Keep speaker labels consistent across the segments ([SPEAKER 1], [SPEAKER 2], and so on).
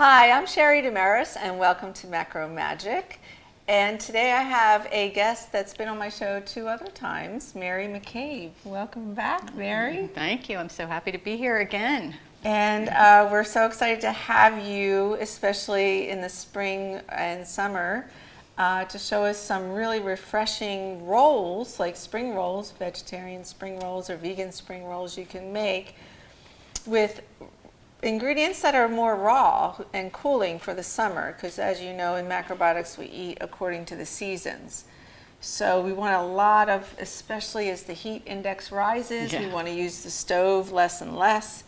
[SPEAKER 1] Hi, I'm Sherry Damaris, and welcome to Macro Magic. And today I have a guest that's been on my show 2 other times, Mary McCabe. Welcome back, Mary.
[SPEAKER 2] Thank you. I'm so happy to be here again.
[SPEAKER 1] And we're so excited to have you, especially in the spring and summer, to show us some really refreshing rolls, like spring rolls, vegetarian spring rolls or vegan spring rolls you can make with ingredients that are more raw and cooling for the summer, because as you know, in macrobiotics we eat according to the seasons. So we want a lot of, especially as the heat index rises, we want to use the stove less and less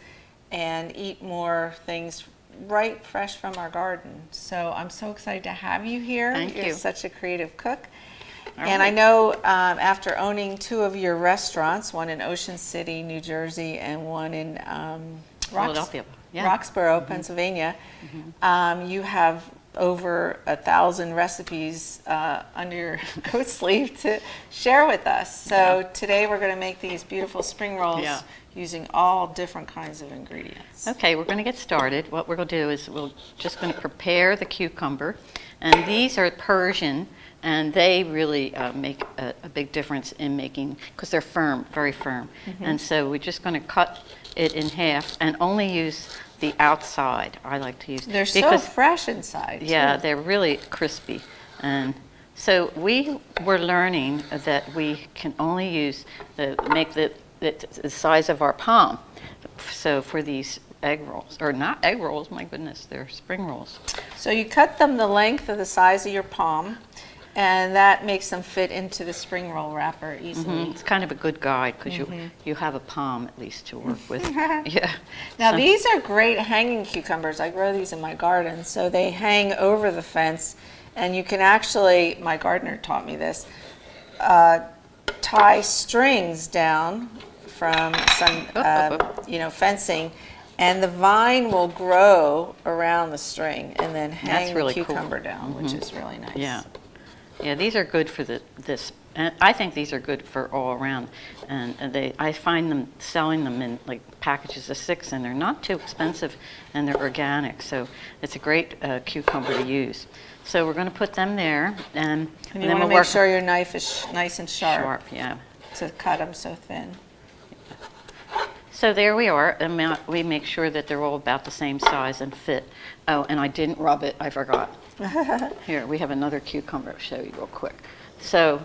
[SPEAKER 1] and eat more things right fresh from our garden. So I'm so excited to have you here.
[SPEAKER 2] Thank you.
[SPEAKER 1] You're such a creative cook. And I know after owning 2 of your restaurants, one in Ocean City, New Jersey, and one in
[SPEAKER 2] Philadelphia.
[SPEAKER 1] Roxborough, Pennsylvania, you have over 1,000 recipes under your coat sleeve to share with us. So today we're going to make these beautiful spring rolls using all different kinds of ingredients.
[SPEAKER 2] Okay, we're going to get started. What we're going to do is we're just going to prepare the cucumber. And these are Persian, and they really make a big difference in making, because they're firm, very firm. And so we're just going to cut it in half and only use the outside. I like to use
[SPEAKER 1] they're so fresh inside.
[SPEAKER 2] Yeah,
[SPEAKER 1] too.
[SPEAKER 2] they're really crispy. And so we were learning that we can only use make the size of our palm. So for these egg rolls, or not egg rolls, my goodness, they're spring rolls.
[SPEAKER 1] So you cut them the length of the size of your palm, and that makes them fit into the spring roll wrapper easily.
[SPEAKER 2] It's kind of a good guide because you have a palm at least to work with.
[SPEAKER 1] Now these are great hanging cucumbers. I grow these in my garden, so they hang over the fence, and you can actually, my gardener taught me this, tie strings down from some fencing, and the vine will grow around the string and then hang the cucumber down, which is really nice.
[SPEAKER 2] Yeah, these are good for this. And I think these are good for all around. And I find them selling them in like packages of 6, and they're not too expensive, and they're organic. So it's a great cucumber to use. So we're going to put them there, and
[SPEAKER 1] you
[SPEAKER 2] then
[SPEAKER 1] want to
[SPEAKER 2] we'll
[SPEAKER 1] make sure your knife is nice and sharp.
[SPEAKER 2] Yeah.
[SPEAKER 1] To cut them so thin.
[SPEAKER 2] So there we are, and we make sure that they're all about the same size and fit. Oh, and I didn't rub it, I forgot. Here, we have another cucumber I'll show you real quick. So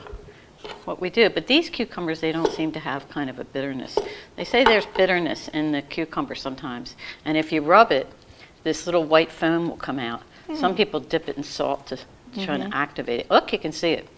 [SPEAKER 2] what we do, but these cucumbers, they don't seem to have kind of a bitterness. They say there's bitterness in the cucumber sometimes, and if you rub it, this little white foam will come out. Some people dip it in salt to try to activate it. Look, you can see it.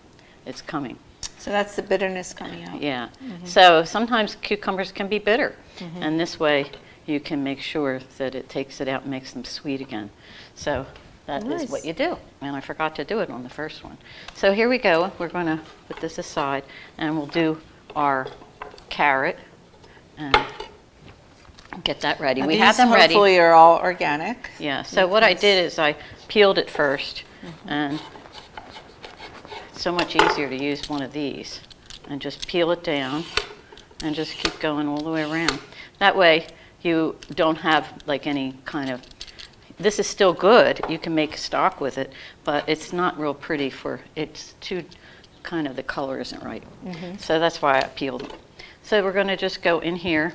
[SPEAKER 2] It's coming.
[SPEAKER 1] So that's the bitterness coming out.
[SPEAKER 2] Yeah. So sometimes cucumbers can be bitter, and this way you can make sure that it takes it out and makes them sweet again. So that is what you do. And I forgot to do it on the first one. So here we go. We're going to put this aside, and we'll do our carrot and get that ready.
[SPEAKER 1] And
[SPEAKER 2] we have them ready.
[SPEAKER 1] Hopefully are all organic.
[SPEAKER 2] Yeah. So what I did is I peeled it first, and so much easier to use one of these and just peel it down and just keep going all the way around. That way you don't have like any kind of, this is still good, you can make stock with it, but it's not real pretty it's too, kind of the color isn't right. So that's why I peeled them. So we're going to just go in here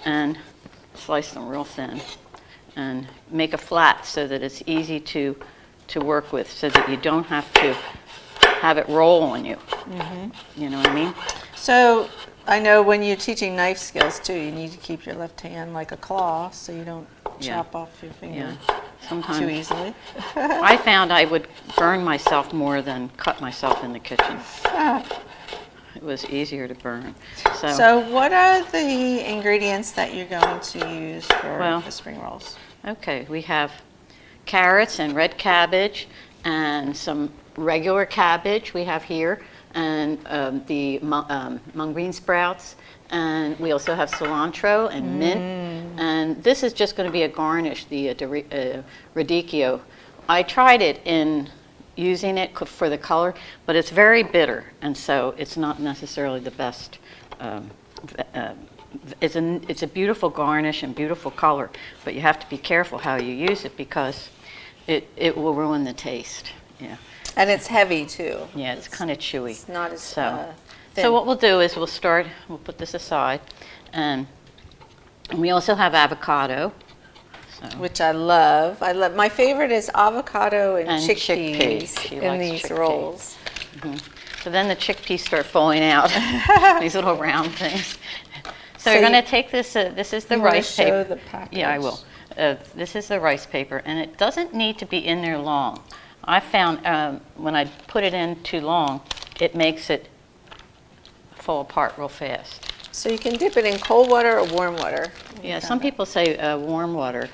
[SPEAKER 2] and slice them real thin and make a flat so that it's easy to work with, so that you don't have to have it roll on you. You know what I mean?
[SPEAKER 1] So I know when you're teaching knife skills too, you need to keep your left hand like a claw so you don't chop off your finger
[SPEAKER 2] sometimes
[SPEAKER 1] too easily.
[SPEAKER 2] I found I would burn myself more than cut myself in the kitchen. It was easier to burn.
[SPEAKER 1] So what are the ingredients that you're going to use for the spring rolls?
[SPEAKER 2] Okay, we have carrots and red cabbage and some regular cabbage we have here, and the mung bean sprouts, and we also have cilantro and mint, and this is just going to be a garnish, the radicchio. I tried it in using it for the color, but it's very bitter, and so it's not necessarily the best it's a beautiful garnish and beautiful color, but you have to be careful how you use it because it will ruin the taste. Yeah.
[SPEAKER 1] And it's heavy too.
[SPEAKER 2] Yeah, it's kind of chewy.
[SPEAKER 1] It's not as
[SPEAKER 2] So
[SPEAKER 1] thin.
[SPEAKER 2] what we'll do is we'll put this aside, and we also have avocado. So.
[SPEAKER 1] Which I love. My favorite is avocado and
[SPEAKER 2] And
[SPEAKER 1] chickpeas
[SPEAKER 2] chickpea. She
[SPEAKER 1] in
[SPEAKER 2] likes
[SPEAKER 1] these
[SPEAKER 2] chickpea.
[SPEAKER 1] rolls.
[SPEAKER 2] So then the chickpeas start falling out, these little round things. So you're
[SPEAKER 1] you-
[SPEAKER 2] going to take this, this is the
[SPEAKER 1] You wanna
[SPEAKER 2] rice
[SPEAKER 1] show
[SPEAKER 2] paper.
[SPEAKER 1] the package?
[SPEAKER 2] Yeah, I will. This is the rice paper, and it doesn't need to be in there long. I found when I put it in too long, it makes it fall apart real fast.
[SPEAKER 1] So you can dip it in cold water or warm water.
[SPEAKER 2] Yeah, some people say warm water,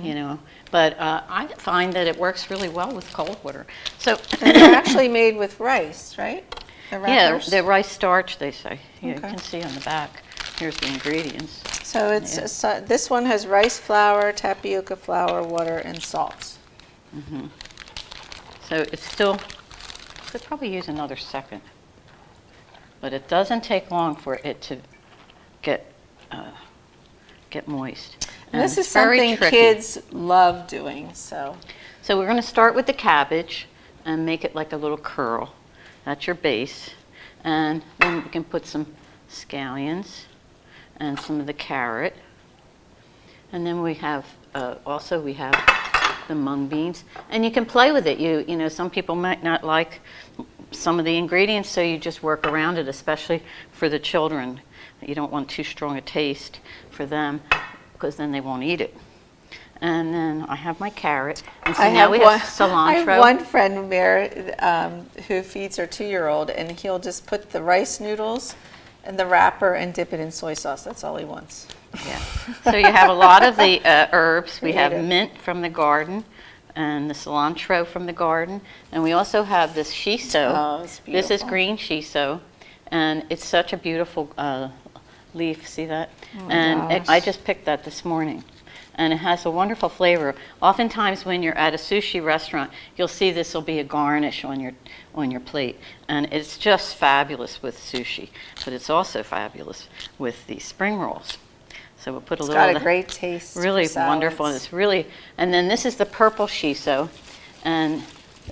[SPEAKER 2] you know, but I find that it works really well with cold water. So
[SPEAKER 1] And they're actually made with rice, right? The
[SPEAKER 2] yeah,
[SPEAKER 1] wrappers?
[SPEAKER 2] the rice starch, they say. Yeah, you
[SPEAKER 1] Okay.
[SPEAKER 2] can see on the back. Here's the ingredients.
[SPEAKER 1] So this one has rice flour, tapioca flour, water, and salt.
[SPEAKER 2] So it's still, could probably use another second. But it doesn't take long for it to get moist.
[SPEAKER 1] And this is
[SPEAKER 2] it's very
[SPEAKER 1] something
[SPEAKER 2] tricky.
[SPEAKER 1] kids love doing. So
[SPEAKER 2] So we're going to start with the cabbage and make it like a little curl. That's your base. And then we can put some scallions and some of the carrot. And then we have, also we have the mung beans. And you can play with it. You know, some people might not like some of the ingredients, so you just work around it, especially for the children. You don't want too strong a taste for them because then they won't eat it. And then I have my carrot. And so now we have cilantro.
[SPEAKER 1] I have one friend, Mare, who feeds her 2-year-old, and he'll just put the rice noodles in the wrapper and dip it in soy sauce. That's all he wants.
[SPEAKER 2] Yeah. So you have a lot of the herbs. We have
[SPEAKER 1] Creative.
[SPEAKER 2] mint from the garden and the cilantro from the garden. And we also have this shiso.
[SPEAKER 1] Oh, it's
[SPEAKER 2] This is
[SPEAKER 1] beautiful.
[SPEAKER 2] green shiso. And it's such a beautiful leaf. See that?
[SPEAKER 1] Oh,
[SPEAKER 2] And I just picked that this morning. And it has a wonderful flavor. Oftentimes when you're at a sushi restaurant, you'll see this will be a garnish on your plate. And it's just fabulous with sushi, but it's also fabulous with the spring rolls. So we'll put a
[SPEAKER 1] It's
[SPEAKER 2] little
[SPEAKER 1] got
[SPEAKER 2] of
[SPEAKER 1] a
[SPEAKER 2] the-
[SPEAKER 1] great taste.
[SPEAKER 2] really
[SPEAKER 1] for
[SPEAKER 2] wonderful.
[SPEAKER 1] salads.
[SPEAKER 2] It's really, and then this is the purple shiso, and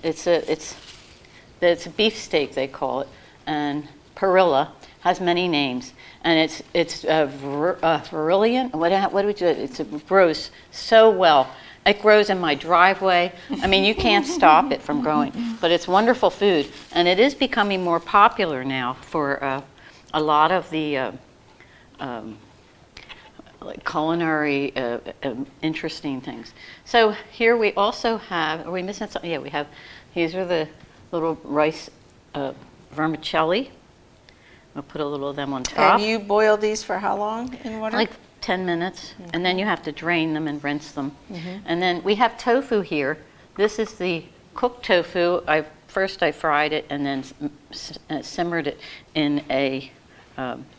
[SPEAKER 2] it's a beef steak, they call it, and perilla has many names, and it's Verillion. What do we do? It grows so well. It grows in my driveway. I mean, you can't stop it from growing, but it's wonderful food, and it is becoming more popular now for a lot of the like culinary interesting things. So here we also have, are we missing something? Yeah, we have, these are the little rice vermicelli. We'll put a little of them on top.
[SPEAKER 1] And you boil these for how long in water?
[SPEAKER 2] Like 10 minutes, and then you have to drain them and rinse them. And then we have tofu here. This is the cooked tofu. First I fried it and then simmered it in a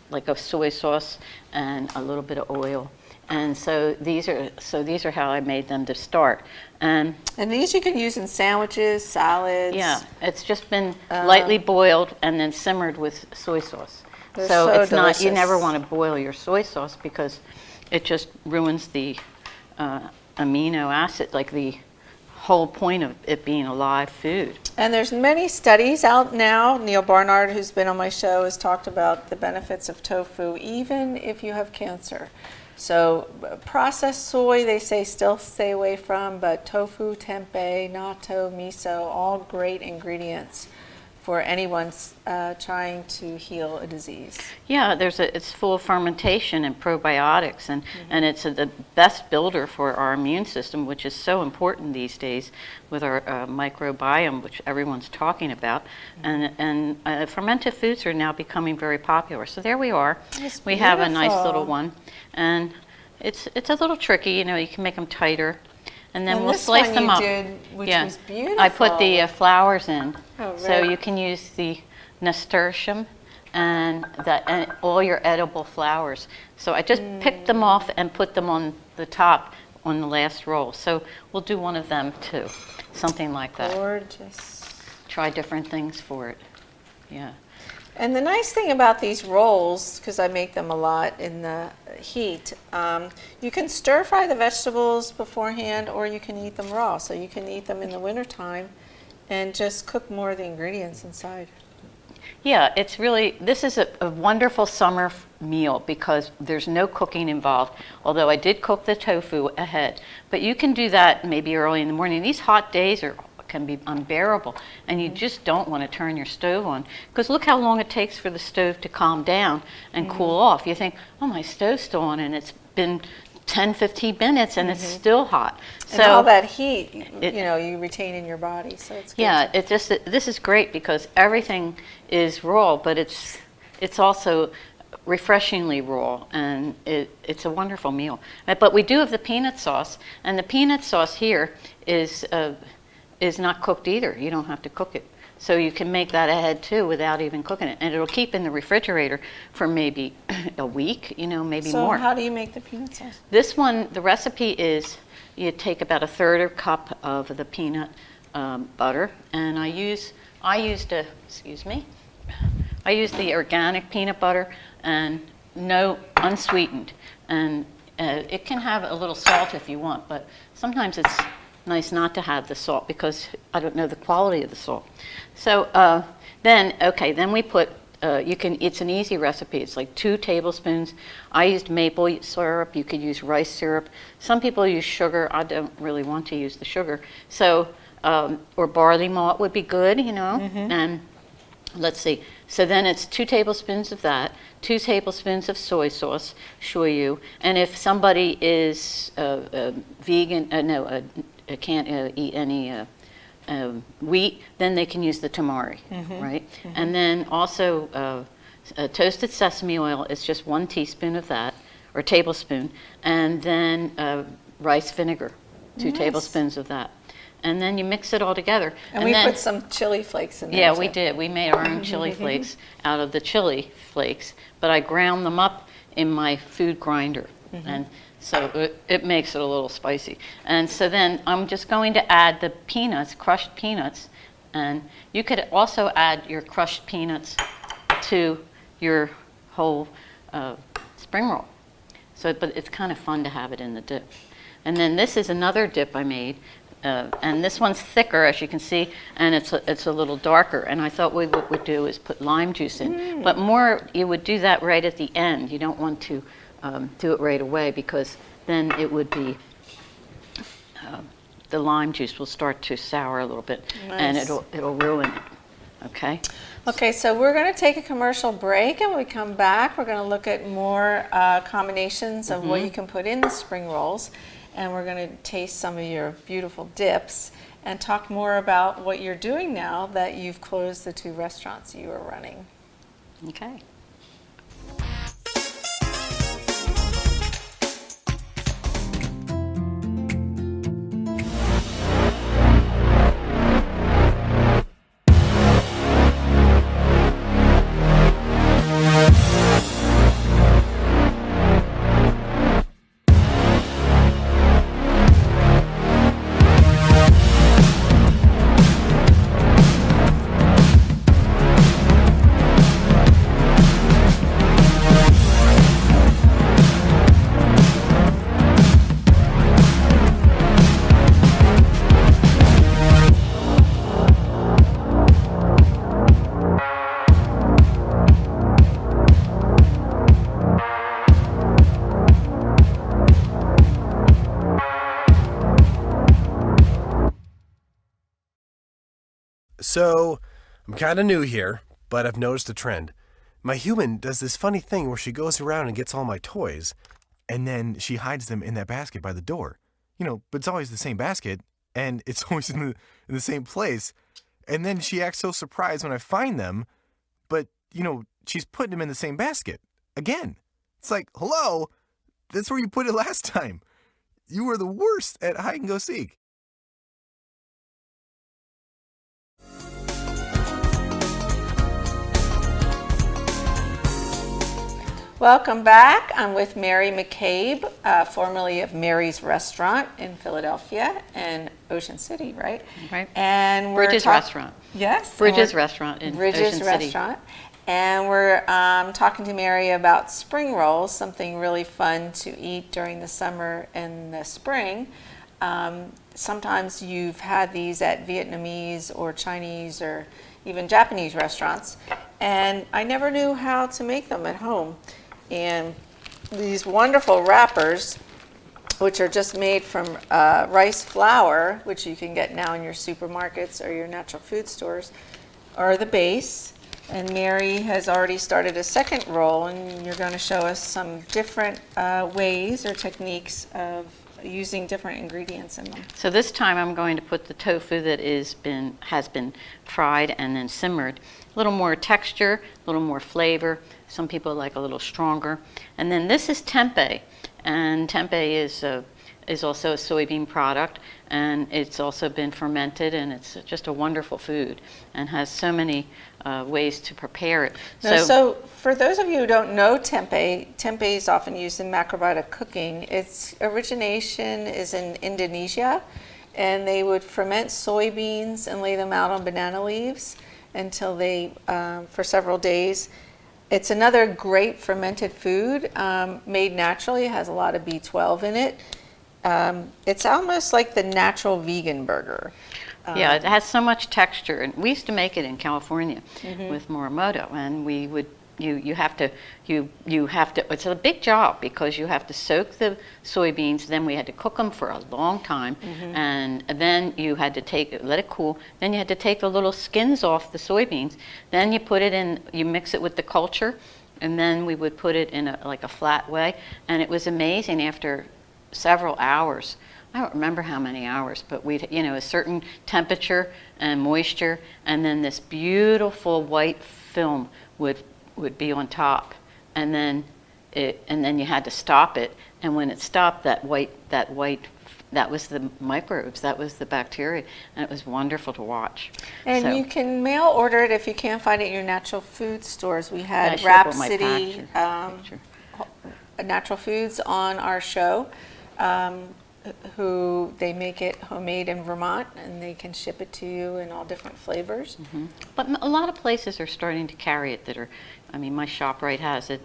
[SPEAKER 2] like a soy sauce and a little bit of oil. And so these are how I made them to start. And
[SPEAKER 1] these you can use in sandwiches, salads.
[SPEAKER 2] yeah, it's just been lightly boiled and then simmered with soy sauce.
[SPEAKER 1] They're
[SPEAKER 2] So
[SPEAKER 1] so
[SPEAKER 2] it's not, you
[SPEAKER 1] delicious.
[SPEAKER 2] never want to boil your soy sauce because it just ruins the amino acid, like the whole point of it being a live food.
[SPEAKER 1] And there's many studies out now. Neil Barnard, who's been on my show, has talked about the benefits of tofu, even if you have cancer. So processed soy, they say still stay away from, but tofu, tempeh, natto, miso, all great ingredients for anyone trying to heal a disease.
[SPEAKER 2] Yeah, it's full of fermentation and probiotics, and it's the best builder for our immune system, which is so important these days with our microbiome, which everyone's talking about. And fermented foods are now becoming very popular. So there we are.
[SPEAKER 1] It's
[SPEAKER 2] We have a nice
[SPEAKER 1] beautiful.
[SPEAKER 2] little one, and it's a little tricky. You know, you can make them tighter, and then
[SPEAKER 1] And
[SPEAKER 2] we'll
[SPEAKER 1] this
[SPEAKER 2] slice
[SPEAKER 1] one
[SPEAKER 2] them
[SPEAKER 1] you
[SPEAKER 2] up.
[SPEAKER 1] did, which
[SPEAKER 2] yeah,
[SPEAKER 1] was beautiful.
[SPEAKER 2] I put the flowers in,
[SPEAKER 1] Oh,
[SPEAKER 2] so
[SPEAKER 1] really?
[SPEAKER 2] you can use the nasturtium and all your edible flowers. So I just picked them off and put them on the top on the last roll. So we'll do one of them too, something like that.
[SPEAKER 1] Gorgeous.
[SPEAKER 2] Try different things for it. Yeah.
[SPEAKER 1] And the nice thing about these rolls, because I make them a lot in the heat, you can stir fry the vegetables beforehand, or you can eat them raw. So you can eat them in the wintertime and just cook more of the ingredients inside.
[SPEAKER 2] Yeah, it's really, this is a wonderful summer meal because there's no cooking involved, although I did cook the tofu ahead. But you can do that maybe early in the morning. These hot days can be unbearable, and you just don't want to turn your stove on, because look how long it takes for the stove to calm down and cool off. You think, oh, my stove's still on, and it's been 10-15 minutes and it's still hot.
[SPEAKER 1] And all that heat, you retain in your body, so it's good.
[SPEAKER 2] Yeah, this is great because everything is raw, but it's also refreshingly raw, and it's a wonderful meal. But we do have the peanut sauce, and the peanut sauce here is not cooked either. You don't have to cook it. So you can make that ahead too without even cooking it. And it'll keep in the refrigerator for maybe a week, maybe more.
[SPEAKER 1] So how do you make the peanut sauce?
[SPEAKER 2] This one, the recipe is you take about 1/3 cup of the peanut butter, and I used the organic peanut butter and no unsweetened. And it can have a little salt if you want, but sometimes it's nice not to have the salt because I don't know the quality of the salt. So then we put, it's an easy recipe. It's like 2 tablespoons. I used maple syrup. You could use rice syrup. Some people use sugar. I don't really want to use the sugar. So, or barley malt would be good, And let's see. So then it's 2 tablespoons of that, 2 tablespoons of soy sauce, shoyu. And if somebody is vegan, can't eat any wheat, then they can use the tamari, right? And then also toasted sesame oil is just 1 teaspoon of that, or tablespoon, and then rice vinegar, 2 tablespoons of that. And then you mix it all together.
[SPEAKER 1] And we put some chili flakes in there.
[SPEAKER 2] Yeah, we did. We made our own chili flakes out of the chili flakes, but I ground them up in my food grinder. And so it makes it a little spicy. And so then I'm just going to add the peanuts, crushed peanuts, and you could also add your crushed peanuts to your whole spring roll. But it's kind of fun to have it in the dip. And then this is another dip I made, and this one's thicker, as you can see, and it's a little darker. And I thought what we'd do is put lime juice in, but more you would do that right at the end. You don't want to do it right away because then it would be the lime juice will start to sour a little bit, and it'll ruin it. Okay.
[SPEAKER 1] Okay, so we're going to take a commercial break, and when we come back, we're going to look at more combinations of what you can put in the spring rolls, and we're going to taste some of your beautiful dips and talk more about what you're doing now that you've closed the 2 restaurants you were running.
[SPEAKER 2] Okay.
[SPEAKER 3] So, I'm kind of new here, but I've noticed a trend. My human does this funny thing where she goes around and gets all my toys, and then she hides them in that basket by the door. But it's always the same basket, and it's always in the same place. And then she acts so surprised when I find them, but, she's putting them in the same basket. Again. It's like, hello, that's where you put it last time. You were the worst at hide and go seek.
[SPEAKER 1] Welcome back. I'm with Mary McCabe, formerly of Mary's Restaurant in Philadelphia and Ocean City, right?
[SPEAKER 2] Right.
[SPEAKER 1] And we're
[SPEAKER 2] Bridges Restaurant.
[SPEAKER 1] Yes.
[SPEAKER 2] Bridges Restaurant in
[SPEAKER 1] Bridges
[SPEAKER 2] Ocean
[SPEAKER 1] Restaurant.
[SPEAKER 2] City.
[SPEAKER 1] And we're talking to Mary about spring rolls, something really fun to eat during the summer and the spring. Sometimes you've had these at Vietnamese or Chinese or even Japanese restaurants, and I never knew how to make them at home. And these wonderful wrappers, which are just made from rice flour, which you can get now in your supermarkets or your natural food stores, are the base. And Mary has already started a second roll, and you're going to show us some different ways or techniques of using different ingredients in them.
[SPEAKER 2] So this time I'm going to put the tofu that has been fried and then simmered. A little more texture, a little more flavor. Some people like a little stronger. And then this is tempeh, and tempeh is also a soybean product, and it's also been fermented, and it's just a wonderful food and has so many ways to prepare it.
[SPEAKER 1] So for those of you who don't know tempeh is often used in macrobiotic cooking. Its origination is in Indonesia, and they would ferment soybeans and lay them out on banana leaves until they, for several days. It's another great fermented food, made naturally. It has a lot of B12 in it. It's almost like the natural vegan burger.
[SPEAKER 2] Yeah, it has so much texture, and we used to make it in California with Morimoto, and we would you have to it's a big job because you have to soak the soybeans, then we had to cook them for a long time, and then you had to let it cool, then you had to take the little skins off the soybeans, then you put it in, you mix it with the culture, and then we would put it in like a flat way, and it was amazing after several hours. I don't remember how many hours, but we'd, a certain temperature and moisture, and then this beautiful white film would be on top, and then you had to stop it, and when it stopped, that was the microbes, that was the bacteria, and it was wonderful to watch.
[SPEAKER 1] And you can mail order it if you can't find it in your natural food stores. We had Rhapsody Natural Foods on our show. Who they make it homemade in Vermont, and they can ship it to you in all different flavors.
[SPEAKER 2] But a lot of places are starting to carry it my ShopRite has it,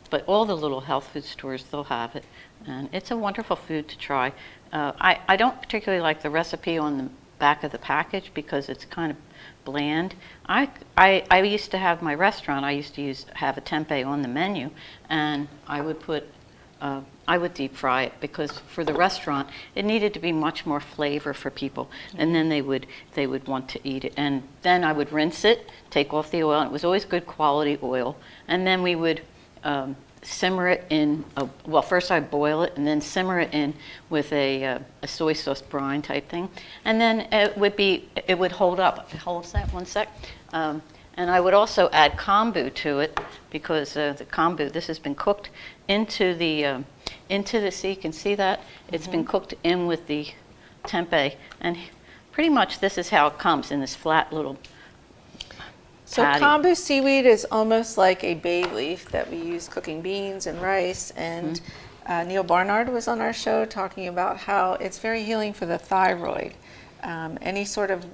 [SPEAKER 2] but all the little health food stores, they'll have it, and it's a wonderful food to try. I don't particularly like the recipe on the back of the package because it's kind of bland. I used to have my restaurant, I used to have a tempeh on the menu, and I would deep fry it because for the restaurant it needed to be much more flavor for people, and then they would want to eat it. And then I would rinse it, take off the oil, and it was always good quality oil, and then we would simmer it in first I'd boil it and then simmer it in with a soy sauce brine type thing, and then it would hold up. Hold that one sec. And I would also add kombu to it because the kombu, this has been cooked into the so you can see that it's been cooked in with the tempeh, and pretty much this is how it comes in this flat little patty.
[SPEAKER 1] So kombu seaweed is almost like a bay leaf that we use cooking beans and rice, and Neil Barnard was on our show talking about how it's very healing for the thyroid. Any sort of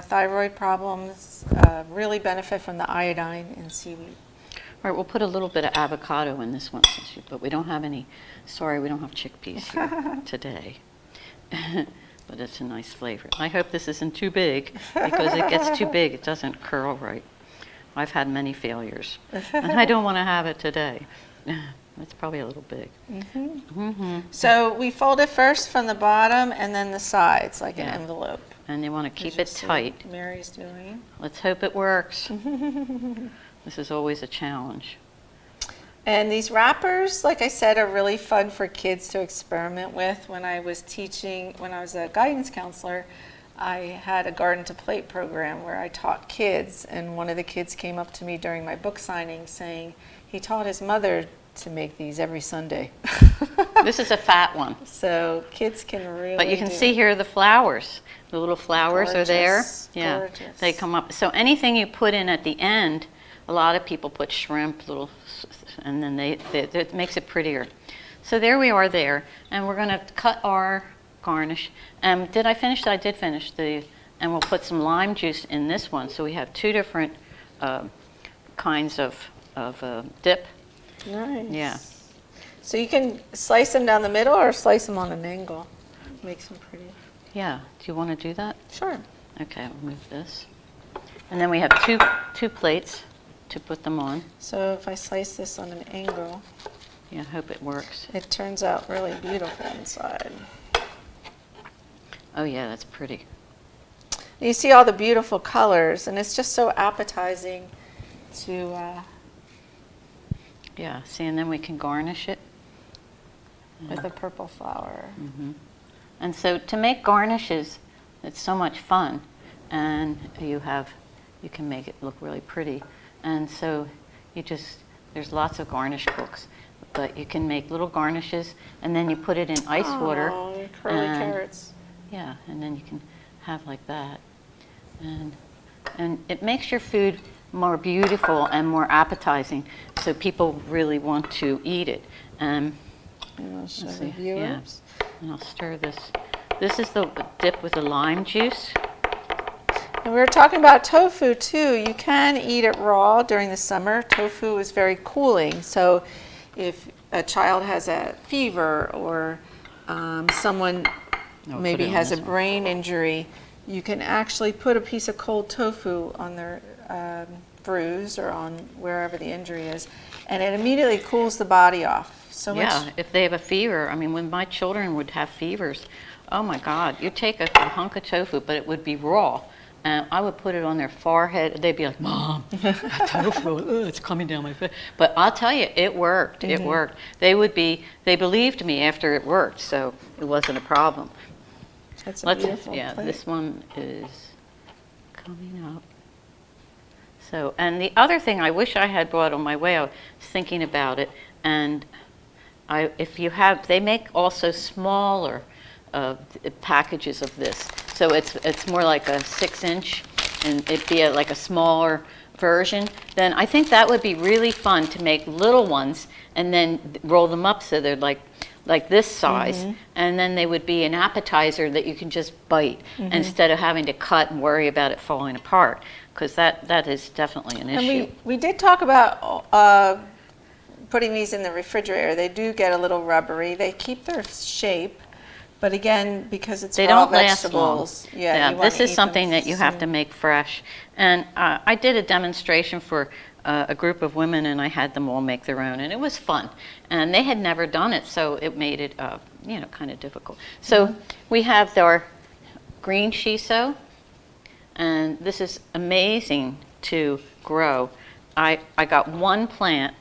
[SPEAKER 1] thyroid problems really benefit from the iodine in seaweed.
[SPEAKER 2] All right, we'll put a little bit of avocado in this one, but we don't have any. Sorry, we don't have chickpeas here today. But it's a nice flavor. I hope this isn't too big, because it gets too big, it doesn't curl right. I've had many failures, and I don't want to have it today. It's probably a little big.
[SPEAKER 1] So we fold it first from the bottom and then the sides, like an envelope.
[SPEAKER 2] And you want to keep it tight.
[SPEAKER 1] Mary's doing.
[SPEAKER 2] Let's hope it works. This is always a challenge.
[SPEAKER 1] And these wrappers, like I said, are really fun for kids to experiment with. When I was a guidance counselor, I had a garden to plate program where I taught kids, and one of the kids came up to me during my book signing saying he taught his mother to make these every Sunday.
[SPEAKER 2] This is a fat one.
[SPEAKER 1] So kids can really
[SPEAKER 2] But you can see here the flowers. The little flowers are there. Yeah,
[SPEAKER 1] gorgeous.
[SPEAKER 2] they come up. So anything you put in at the end, a lot of people put shrimp, and then it makes it prettier. So there we are there, and we're going to cut our garnish. Did I finish? I did finish and we'll put some lime juice in this one. So we have two different kinds of dip.
[SPEAKER 1] Nice.
[SPEAKER 2] Yeah.
[SPEAKER 1] So you can slice them down the middle or slice them on an angle. Makes them pretty.
[SPEAKER 2] Yeah. Do you want to do that?
[SPEAKER 1] Sure.
[SPEAKER 2] Okay, I'll move this. And then we have two plates to put them on.
[SPEAKER 1] So if I slice this on an angle,
[SPEAKER 2] Yeah, I hope it works.
[SPEAKER 1] it turns out really beautiful inside.
[SPEAKER 2] Oh yeah, that's pretty.
[SPEAKER 1] You see all the beautiful colors, and it's just so appetizing to
[SPEAKER 2] Yeah, see, and then we can garnish it.
[SPEAKER 1] with a purple flower.
[SPEAKER 2] And so to make garnishes, it's so much fun, and you can make it look really pretty. And so there's lots of garnish books, but you can make little garnishes, and then you put it in ice water.
[SPEAKER 1] Oh, your curly carrots.
[SPEAKER 2] Yeah, and then you can have like that. And it makes your food more beautiful and more appetizing, so people really want to eat it.
[SPEAKER 1] And I'll show
[SPEAKER 2] Let's
[SPEAKER 1] the
[SPEAKER 2] see,
[SPEAKER 1] viewers.
[SPEAKER 2] And I'll stir this. This is the dip with the lime juice.
[SPEAKER 1] And we were talking about tofu too. You can eat it raw during the summer. Tofu is very cooling. So if a child has a fever or someone
[SPEAKER 2] I'll
[SPEAKER 1] maybe
[SPEAKER 2] put it on
[SPEAKER 1] has a
[SPEAKER 2] this one.
[SPEAKER 1] brain injury, you can actually put a piece of cold tofu on their bruise or on wherever the injury is, and it immediately cools the body off. So
[SPEAKER 2] Yeah,
[SPEAKER 1] much.
[SPEAKER 2] if they have a fever, I mean, when my children would have fevers, oh my God, you take a hunk of tofu, but it would be raw, and I would put it on their forehead. They'd be like, "Mom, tofu, it's coming down my face." But I'll tell you, it worked. It worked. They believed me after it worked, so it wasn't a problem.
[SPEAKER 1] That's a beautiful
[SPEAKER 2] Yeah,
[SPEAKER 1] plate.
[SPEAKER 2] this one is coming up. So, and the other thing I wish I had brought on my way, I was thinking about it, and they make also smaller packages of this. So it's more like a 6-inch, and it'd be like a smaller version. Then I think that would be really fun to make little ones and then roll them up so they're like this size, and then they would be an appetizer that you can just bite instead of having to cut and worry about it falling apart, because that is definitely an issue.
[SPEAKER 1] And we did talk about putting these in the refrigerator. They do get a little rubbery. They keep their shape, but again, because it's
[SPEAKER 2] They
[SPEAKER 1] raw
[SPEAKER 2] don't last long.
[SPEAKER 1] vegetables, yeah, you wanna
[SPEAKER 2] this is
[SPEAKER 1] eat them
[SPEAKER 2] something that you have to
[SPEAKER 1] soon.
[SPEAKER 2] make fresh. And I did a demonstration for a group of women, and I had them all make their own, and it was fun. And they had never done it, so it made it, kind of difficult. So we have our green shiso, and this is amazing to grow. I got one plant,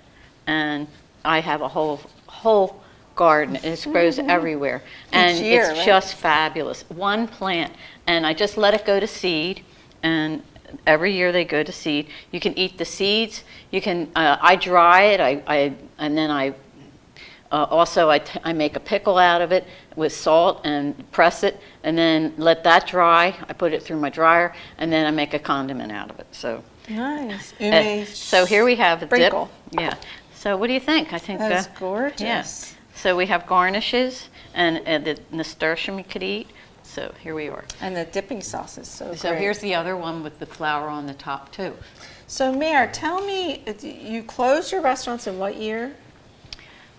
[SPEAKER 2] and I have a whole garden. It grows everywhere, and
[SPEAKER 1] year,
[SPEAKER 2] it's
[SPEAKER 1] right?
[SPEAKER 2] just fabulous. One plant, and I just let it go to seed, and every year they go to seed. You can eat the seeds. You can. I dry it. And then I make a pickle out of it with salt and press it, and then let that dry. I put it through my dryer, and then I make a condiment out of it. So.
[SPEAKER 1] Nice.
[SPEAKER 2] So here we have a
[SPEAKER 1] sprinkle.
[SPEAKER 2] dip. Yeah. So what do you think? I think
[SPEAKER 1] That is gorgeous.
[SPEAKER 2] Yeah. So we have garnishes and the nasturtium you could eat. So here we are.
[SPEAKER 1] And the dipping sauce is so
[SPEAKER 2] So
[SPEAKER 1] great.
[SPEAKER 2] here's the other one with the flour on the top too.
[SPEAKER 1] So Mayor, tell me, you closed your restaurants in what year?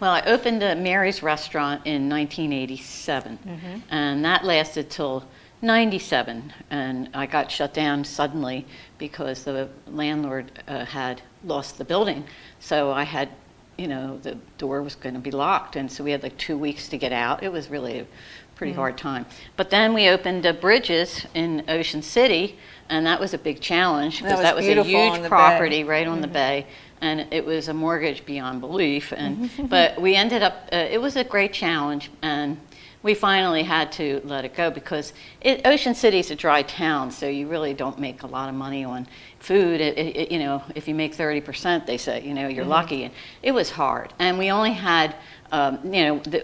[SPEAKER 2] Well, I opened Mary's restaurant in 1987, and that lasted till 97, and I got shut down suddenly because the landlord had lost the building. So I had, the door was going to be locked, and so we had like 2 weeks to get out. It was really a pretty hard time. But then we opened Bridges in Ocean City, and that was a big challenge because that was a
[SPEAKER 1] beautiful on
[SPEAKER 2] huge
[SPEAKER 1] the
[SPEAKER 2] property
[SPEAKER 1] bay.
[SPEAKER 2] right on the bay, and it was a mortgage beyond belief. And but we ended up. It was a great challenge, and we finally had to let it go because Ocean City's a dry town, so you really don't make a lot of money on food. If you make 30%, they say, you're lucky. And it was hard, and we only had.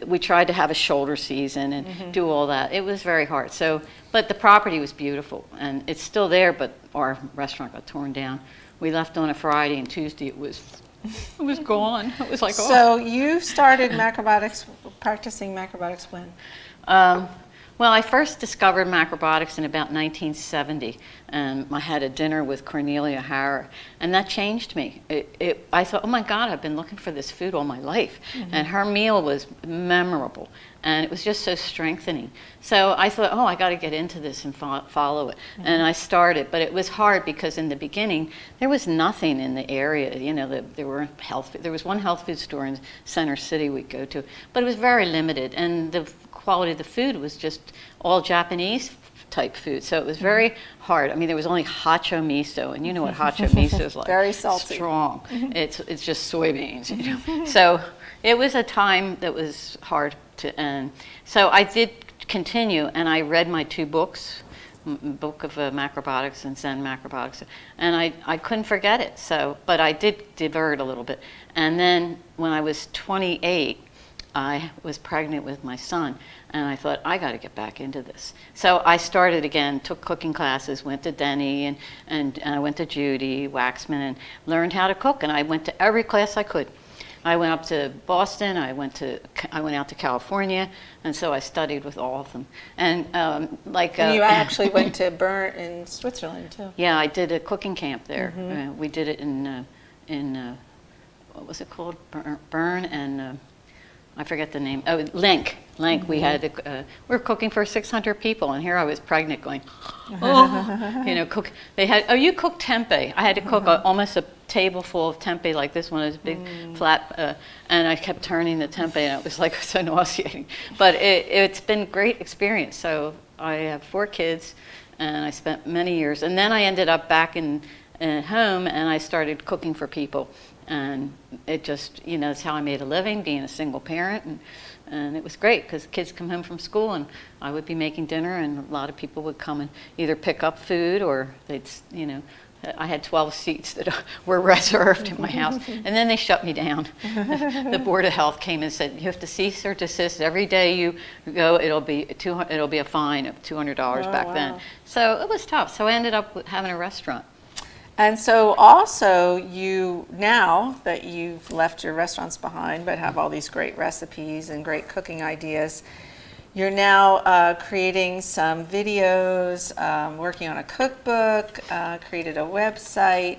[SPEAKER 2] We tried to have a shoulder season and do all that. It was very hard. So, but the property was beautiful, and it's still there. But our restaurant got torn down. We left on a Friday, and Tuesday it was gone. It was like,
[SPEAKER 1] So you started practicing macrobiotics when?
[SPEAKER 2] Well, I first discovered macrobiotics in about 1970, and I had a dinner with Cornelia Harrer, and that changed me. I thought, oh my God, I've been looking for this food all my life, and her meal was memorable, and it was just so strengthening. So I thought, oh, I got to get into this and follow it, and I started, but it was hard because in the beginning there was nothing in the area. You know, there was one health food store in Center City we'd go to, but it was very limited, and the quality of the food was just all Japanese type food, so it was very hard. I mean, there was only hacho miso, and you know what hacho miso is like.
[SPEAKER 1] Very salty.
[SPEAKER 2] Strong. It's just soybeans, you know. So it was a time that was hard to end. So I did continue, and I read my 2 books, book of macrobiotics and Zen macrobiotics, and I couldn't forget it. So, but I did divert a little bit, and then when I was 28. I was pregnant with my son, and I thought, I got to get back into this. So I started again, took cooking classes, went to Denny, and I went to Judy Waxman and learned how to cook, and I went to every class I could. I went up to Boston, I went out to California, and so I studied with all of them. And
[SPEAKER 1] and you actually went to Bern in Switzerland too.
[SPEAKER 2] Yeah, I did a cooking camp there. We did it in what was it called? Bern and I forget the name. Oh, Link. We had we were cooking for 600 people, and here I was pregnant, going, oh, you know, cook. They had, oh, you cook tempeh. I had to cook almost a table full of tempeh, like this one is big, flat, and I kept turning the tempeh, and it was like so nauseating. But it's been a great experience. So I have 4 kids, and I spent many years, and then I ended up back in home, and I started cooking for people. And it just, you know, it's how I made a living, being a single parent, and it was great because kids come home from school and I would be making dinner, and a lot of people would come and either pick up food or they'd, you know, I had 12 seats that were reserved in my house, and then they shut me down. The Board of Health came and said, you have to cease or desist. Every day you go, it'll be a fine of $200 back then. So it was tough. So I ended up having a restaurant.
[SPEAKER 1] And so also now that you've left your restaurants behind but have all these great recipes and great cooking ideas, you're now creating some videos, working on a cookbook, created a website,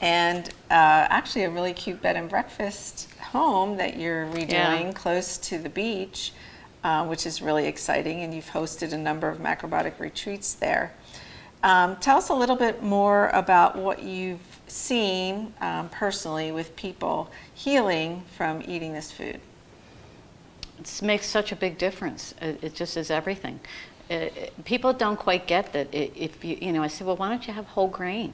[SPEAKER 1] and actually a really cute bed and breakfast home that you're redoing close to the beach, which is really exciting, and you've hosted a number of macrobiotic retreats there. Tell us a little bit more about what you've seen personally with people healing from eating this food.
[SPEAKER 2] It makes such a big difference. It just is everything. People don't quite get that. If you know, I said, well, why don't you have whole grain?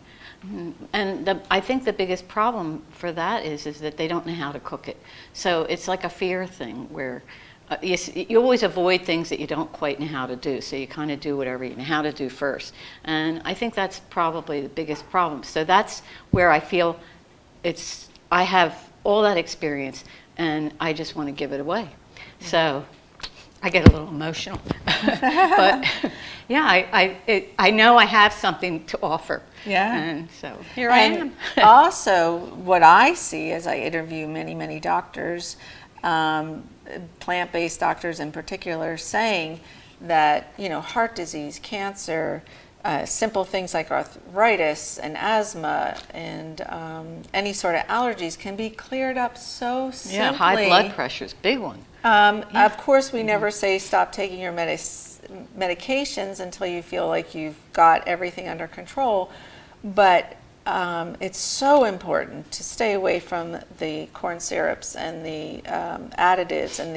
[SPEAKER 2] And I think the biggest problem for that is that they don't know how to cook it. So it's like a fear thing where you always avoid things that you don't quite know how to do, so you kind of do whatever you know how to do first. And I think that's probably the biggest problem. So that's where I feel I have all that experience, and I just want to give it away. So I get a little emotional. But yeah, I know I have something to offer.
[SPEAKER 1] Yeah.
[SPEAKER 2] And so here I am.
[SPEAKER 1] Also, what I see as I interview many, many doctors, plant-based doctors in particular, saying that, you know, heart disease, cancer, simple things like arthritis and asthma and any sort of allergies can be cleared up so simply.
[SPEAKER 2] Yeah, high blood pressure is a big one.
[SPEAKER 1] Of course, we never say stop taking your medications until you feel like you've got everything under control, but it's so important to stay away from the corn syrups and the additives and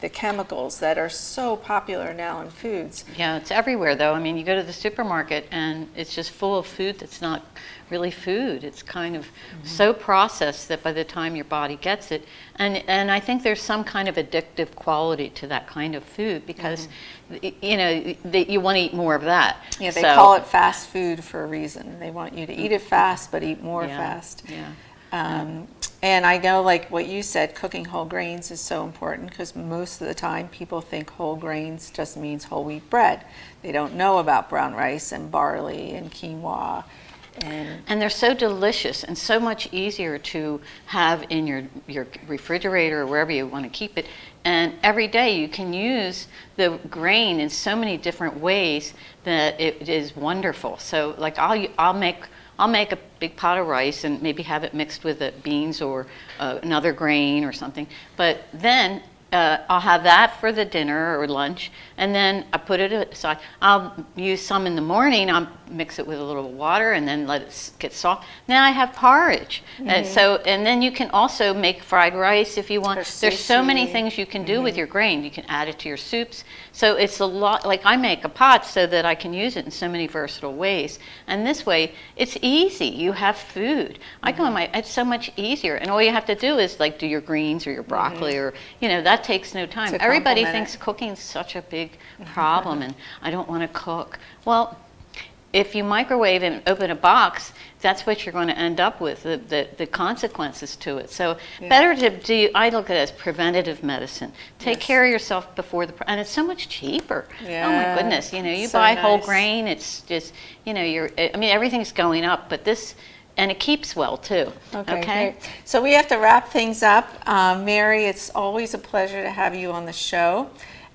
[SPEAKER 1] the chemicals that are so popular now in foods.
[SPEAKER 2] Yeah, it's everywhere though. I mean, you go to the supermarket and it's just full of food that's not really food. It's kind of so processed that by the time your body gets it, and I think there's some kind of addictive quality to that kind of food because you know, you want to eat more of that.
[SPEAKER 1] Yeah, they call it fast food for a reason. They want you to eat it fast, but eat more fast.
[SPEAKER 2] Yeah.
[SPEAKER 1] And I know, like what you said, cooking whole grains is so important because most of the time people think whole grains just means whole wheat bread. They don't know about brown rice and barley and quinoa
[SPEAKER 2] And they're so delicious and so much easier to have in your refrigerator or wherever you want to keep it. And every day you can use the grain in so many different ways that it is wonderful. So like I'll make a big pot of rice and maybe have it mixed with the beans or another grain or something. But then I'll have that for the dinner or lunch, and then I put it aside. I'll use some in the morning. I'll mix it with a little water and then let it get soft. Then I have porridge. And then you can also make fried rice if you want. There's so many things you can do with your grain. You can add it to your soups. So it's a lot. Like I make a pot so that I can use it in so many versatile ways. And this way, it's easy. You have food. I go on it's so much easier. And all you have to do is like do your greens or your broccoli or that takes no time. Everybody thinks cooking's such a big problem and I don't want to cook. Well, if you microwave and open a box, that's what you're going to end up with, the consequences to it. So better to do, I look at it as preventative medicine. Take care of yourself before and it's so much cheaper. Oh my goodness, you
[SPEAKER 1] so
[SPEAKER 2] buy whole
[SPEAKER 1] nice.
[SPEAKER 2] Grain, it's just, everything's going up, but this, and it keeps well too. Okay.
[SPEAKER 1] Great. So we have to wrap things up. Mary, it's always a pleasure to have you on the show.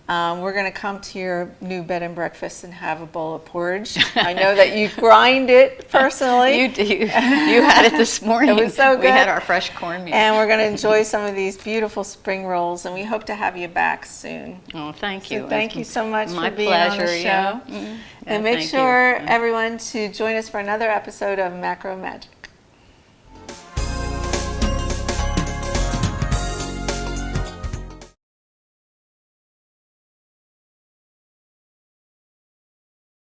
[SPEAKER 1] We're going to come to your new bed and breakfast and have a bowl of porridge. I know that you grind it personally.
[SPEAKER 2] You do. You had it this morning.
[SPEAKER 1] It was so good.
[SPEAKER 2] We had our fresh cornmeal.
[SPEAKER 1] And we're going to enjoy some of these beautiful spring rolls, and we hope to have you back soon.
[SPEAKER 2] Oh, thank you.
[SPEAKER 1] So thank you so much
[SPEAKER 2] My
[SPEAKER 1] for being
[SPEAKER 2] pleasure,
[SPEAKER 1] on the show.
[SPEAKER 2] Yeah,
[SPEAKER 1] And make
[SPEAKER 2] thank
[SPEAKER 1] sure,
[SPEAKER 2] you.
[SPEAKER 1] everyone, to join us for another episode of Macro Magic.